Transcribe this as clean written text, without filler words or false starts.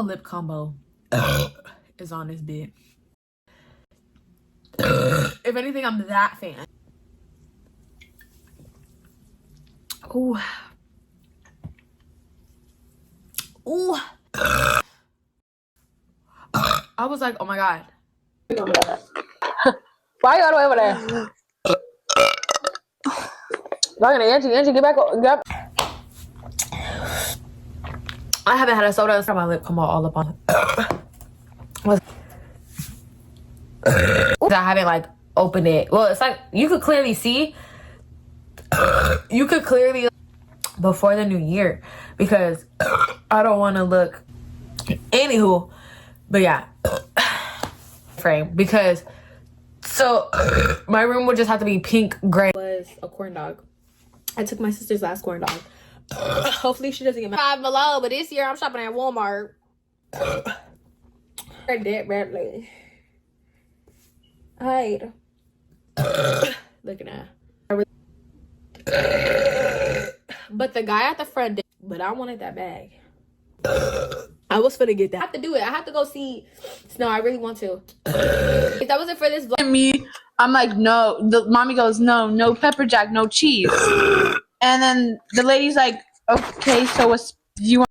lip combo is on this bit. If anything, I'm that fan. Ooh. Ooh. I was like, oh my god. Why you all the way over there? Look at Angie, get back. I haven't had a soda and my lip come all up on. I haven't like opened it. Well, it's like you could clearly see. You could clearly before the new year because I don't want to look. Anywho, but yeah, frame because so my room would just have to be pink gray. Was a corn dog. I took my sister's last corn dog. Hopefully she doesn't get mad. Five below, but this year I'm shopping at Walmart. Dead badly. Hide. Looking at. But the guy at the front did, but I wanted that bag. I was finna get that. I have to do it. I have to go see Snow. I really want to. If that wasn't for this vlog. Me, I'm like, no. The mommy goes, no pepper jack, no cheese. And then the lady's like, okay, so what's you want?